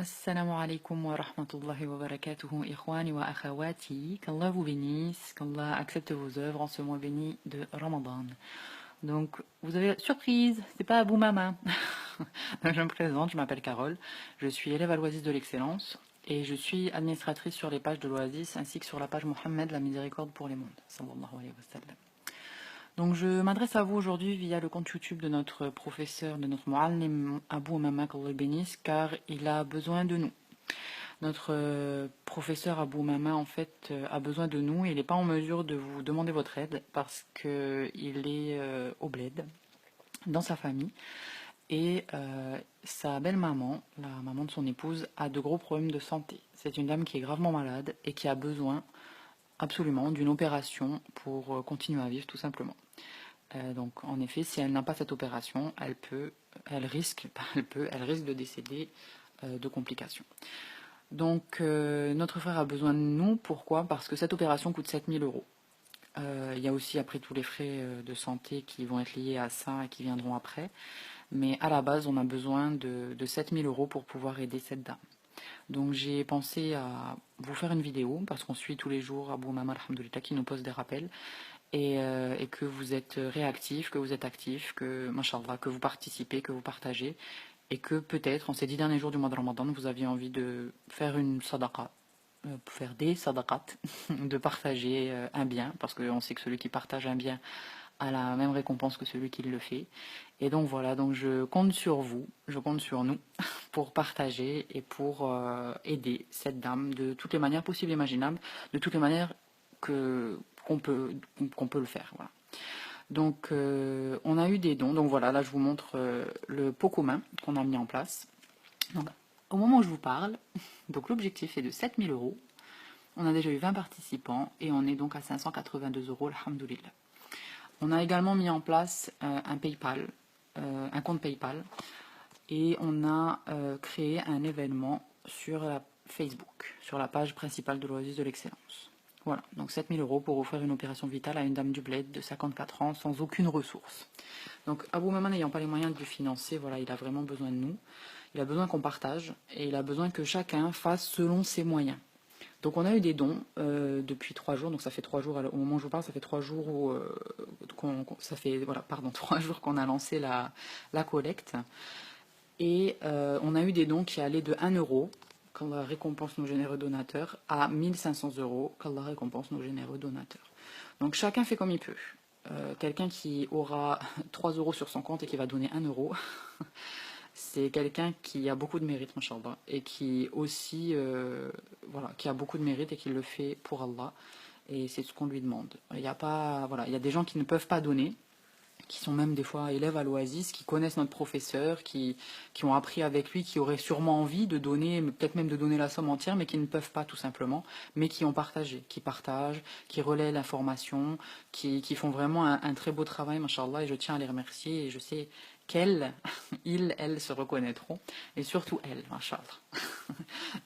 Assalamu alaikum wa rahmatullahi wa barakatuhu, ikhwani wa akhawati. Qu'Allah vous bénisse, qu'Allah accepte vos œuvres en ce mois béni de Ramadan. Donc, vous avez surprise, c'est pas Abou Mama. Donc, je me présente, je m'appelle Carole, je suis élève à l'Oasis de l'Excellence et je suis administratrice sur les pages de l'Oasis ainsi que sur la page Mohammed, la miséricorde pour les mondes. Sallallahu alayhi wa sallam. Donc je m'adresse à vous aujourd'hui via le compte YouTube de notre professeur, de notre Muallim Abou Mama, qu'Allah le bénisse, car il a besoin de nous. Notre professeur Abou Mama, en fait, a besoin de nous et il n'est pas en mesure de vous demander votre aide parce qu'il est au bled, dans sa famille. Et sa belle-maman, la maman de son épouse, a de gros problèmes de santé. C'est une dame qui est gravement malade et qui a besoin absolument d'une opération pour continuer à vivre tout simplement. Donc en effet, si elle n'a pas cette opération, elle risque de décéder de complications. Donc notre frère a besoin de nous, pourquoi? Parce que cette opération coûte 7000 euros. Il y a aussi après tous les frais de santé qui vont être liés à ça et qui viendront après. Mais à la base, on a besoin de 7000 euros pour pouvoir aider cette dame. Donc j'ai pensé à vous faire une vidéo parce qu'on suit tous les jours Abou Mama alhamdoulilah qui nous pose des rappels et que vous êtes réactifs, que vous êtes actifs, que mashallah, que vous participez, que vous partagez et que peut-être en ces 10 derniers jours du mois de Ramadan vous aviez envie de faire une sadaqa, faire des sadaqat, de partager un bien parce qu'on sait que celui qui partage un bien a la même récompense que celui qui le fait. Et donc voilà, donc je compte sur vous, je compte sur nous pour partager et pour aider cette dame de toutes les manières possibles et imaginables, de toutes les manières qu'on peut le faire. Voilà. Donc on a eu des dons, donc voilà, là je vous montre le pot commun qu'on a mis en place. Donc au moment où je vous parle, donc l'objectif est de 7000 euros. On a déjà eu 20 participants et on est donc à 582 euros, alhamdoulilah. On a également mis en place un PayPal, un compte PayPal, et on a créé un événement sur Facebook, sur la page principale de l'Oasis de l'Excellence. Voilà, donc 7000 euros pour offrir une opération vitale à une dame du bled de 54 ans sans aucune ressource. Donc Abou Mama n'ayant pas les moyens de le financer, voilà, il a vraiment besoin de nous. Il a besoin qu'on partage et il a besoin que chacun fasse selon ses moyens. Donc on a eu des dons depuis 3 jours, donc ça fait 3 jours, au moment où je vous parle, ça fait 3 jours voilà, pardon, 3 jours qu'on a lancé la collecte. Et on a eu des dons qui allaient de 1 euro, qu'Allah récompense nos généreux donateurs, à 1500 euros, qu'Allah récompense nos généreux donateurs. Donc chacun fait comme il peut. Quelqu'un qui aura 3 euros sur son compte et qui va donner 1 euro, c'est quelqu'un qui a beaucoup de mérite, machallah, et qui aussi, voilà, qui a beaucoup de mérite et qui le fait pour Allah, et c'est ce qu'on lui demande. Il y a pas, voilà, il y a des gens qui ne peuvent pas donner, qui sont même des fois élèves à l'Oasis, qui connaissent notre professeur, qui ont appris avec lui, qui auraient sûrement envie de donner, peut-être même de donner la somme entière, mais qui ne peuvent pas tout simplement, mais qui ont partagé, qui partagent, qui relaient l'information, qui font vraiment un très beau travail, machallah, et je tiens à les remercier, et je sais qu'elles, elles se reconnaîtront, et surtout elles, machallah.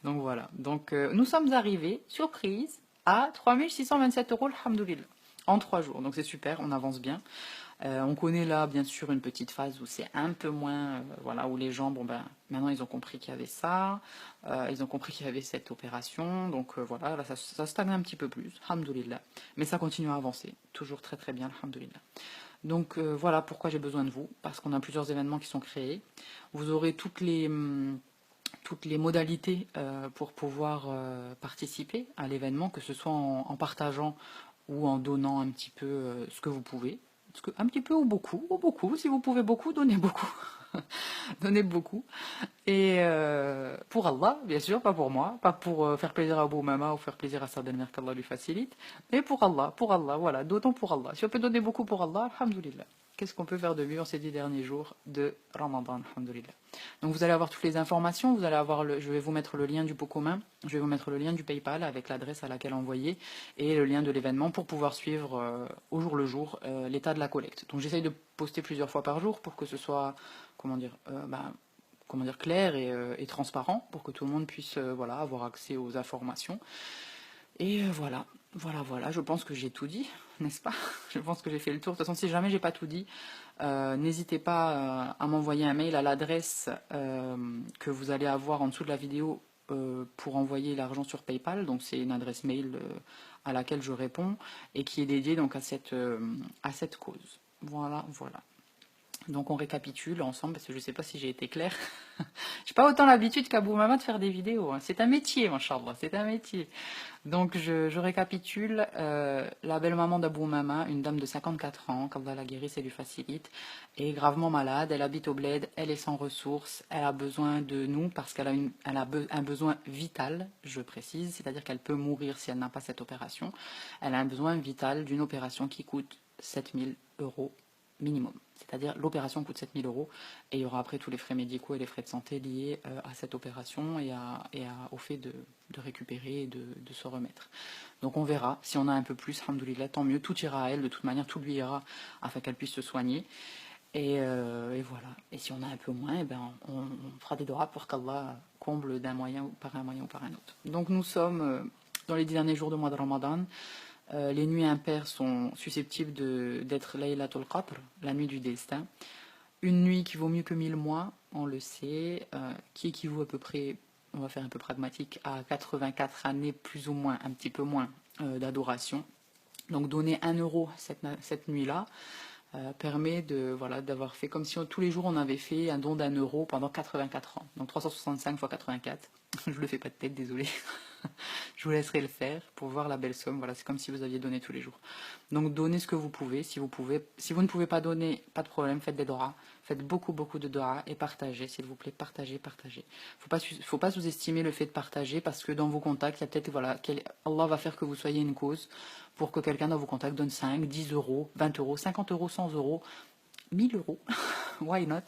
Donc voilà, donc nous sommes arrivés, surprise, à 3627 euros, alhamdoulilah, en 3 jours, donc c'est super, on avance bien. On connaît là, bien sûr, une petite phase où c'est un peu moins, voilà, où les gens, bon ben, maintenant ils ont compris qu'il y avait ça, ils ont compris qu'il y avait cette opération, donc voilà, là ça stagne un petit peu plus, alhamdoulilah. Mais ça continue à avancer, toujours très très bien, alhamdoulilah. Donc voilà pourquoi j'ai besoin de vous, parce qu'on a plusieurs événements qui sont créés. Vous aurez toutes les modalités pour pouvoir participer à l'événement, que ce soit en partageant ou en donnant un petit peu ce que vous pouvez. Un petit peu ou beaucoup. Si vous pouvez beaucoup, donnez beaucoup. Donnez beaucoup. Et pour Allah, bien sûr, pas pour moi, pas pour faire plaisir à Abou Mama ou faire plaisir à sa belle-mère qu'Allah lui facilite, mais pour Allah, voilà, donnons pour Allah. Si on peut donner beaucoup pour Allah, alhamdoulilah. Qu'est-ce qu'on peut faire de mieux en ces 10 derniers jours de Ramadan, alhamdoulilah. Donc vous allez avoir toutes les informations, vous allez avoir je vais vous mettre le lien du pot commun, je vais vous mettre le lien du PayPal avec l'adresse à laquelle envoyer et le lien de l'événement pour pouvoir suivre au jour le jour l'état de la collecte. Donc j'essaye de poster plusieurs fois par jour pour que ce soit, comment dire, clair et transparent pour que tout le monde puisse voilà, avoir accès aux informations. Et voilà, Voilà, voilà, je pense que j'ai tout dit, n'est-ce pas? Je pense que j'ai fait le tour. De toute façon, si jamais j'ai pas tout dit, n'hésitez pas à m'envoyer un mail à l'adresse que vous allez avoir en dessous de la vidéo pour envoyer l'argent sur PayPal. Donc c'est une adresse mail à laquelle je réponds et qui est dédiée donc à cette cause. Voilà, voilà. Donc on récapitule ensemble parce que je ne sais pas si j'ai été claire. J'ai pas autant l'habitude qu'Abou Mama de faire des vidéos, hein. C'est un métier, machallah, c'est un métier. Donc je récapitule. La belle-maman d'Abou Mama, une dame de 54 ans, qu'Allah la guérisse et lui facilite, est gravement malade. Elle habite au bled, elle est sans ressources, elle a besoin de nous parce elle a un besoin vital, je précise, c'est-à-dire qu'elle peut mourir si elle n'a pas cette opération. Elle a un besoin vital d'une opération qui coûte 7000 euros minimum. C'est-à-dire l'opération coûte 7000 euros et il y aura après tous les frais médicaux et les frais de santé liés à cette opération au fait de récupérer et de se remettre. Donc on verra, si on a un peu plus, alhamdoulilah, tant mieux, tout ira à elle, de toute manière tout lui ira afin qu'elle puisse se soigner. Et voilà. Et si on a un peu moins, eh ben, on fera des doigts pour qu'Allah comble d'un moyen ou par un autre. Donc nous sommes dans les 10 derniers jours du mois de Ramadan. Les nuits impaires sont susceptibles d'être Laylatul Qadr, la nuit du destin. Une nuit qui vaut mieux que 1000 mois, on le sait, qui équivaut à peu près, on va faire un peu pragmatique, à 84 années plus ou moins, un petit peu moins d'adoration. Donc donner 1 € cette nuit-là permet voilà, d'avoir fait comme si tous les jours on avait fait un don d'1 € pendant 84 ans. Donc 365 fois 84. Je le fais pas de tête, désolé. Je vous laisserai le faire pour voir la belle somme. Voilà, c'est comme si vous aviez donné tous les jours. Donc donnez ce que vous pouvez, si vous pouvez. Si vous ne pouvez pas donner, pas de problème, faites des doigts. Faites beaucoup, beaucoup de doigts et partagez, s'il vous plaît, partagez, partagez. Faut pas sous-estimer le fait de partager parce que dans vos contacts, il y a peut-être, voilà, Allah va faire que vous soyez une cause pour que quelqu'un dans vos contacts donne 5, 10 euros, 20 euros, 50 euros, 100 euros, 1000 euros. Why not?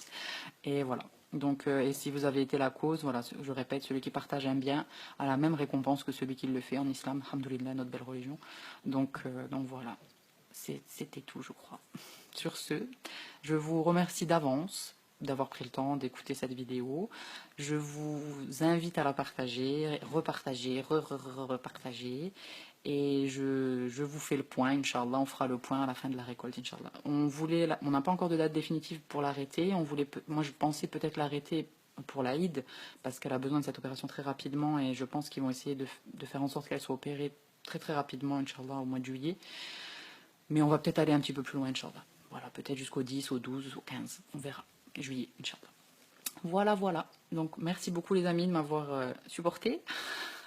Et voilà. Donc, et si vous avez été la cause, voilà, je répète, celui qui partage un bien a la même récompense que celui qui le fait en islam, alhamdoulilah, notre belle religion. Donc voilà, c'était tout, je crois. Sur ce, je vous remercie d'avance d'avoir pris le temps d'écouter cette vidéo. Je vous invite à la partager, repartager, repartager. Et je vous fais le point, Inch'Allah, on fera le point à la fin de la récolte, Inch'Allah. On n'a pas encore de date définitive pour l'arrêter. Moi, je pensais peut-être l'arrêter pour l'Aïd, parce qu'elle a besoin de cette opération très rapidement, et je pense qu'ils vont essayer de faire en sorte qu'elle soit opérée très très rapidement, Inch'Allah, au mois de juillet. Mais on va peut-être aller un petit peu plus loin, Inch'Allah. Voilà, peut-être jusqu'au 10, au 12, au 15, on verra. Juillet, Inch'Allah. Voilà, voilà. Donc, merci beaucoup les amis de m'avoir supporté,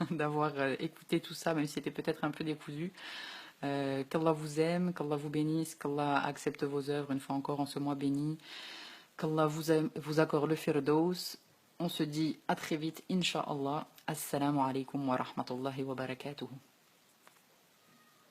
d'avoir écouté tout ça, même si c'était peut-être un peu décousu. Qu'Allah vous aime, qu'Allah vous bénisse, qu'Allah accepte vos œuvres une fois encore en ce mois béni, qu'Allah vous accorde le firdaus. On se dit à très vite, Inch'Allah. Assalamu alaikum wa rahmatullahi wa barakatuhu.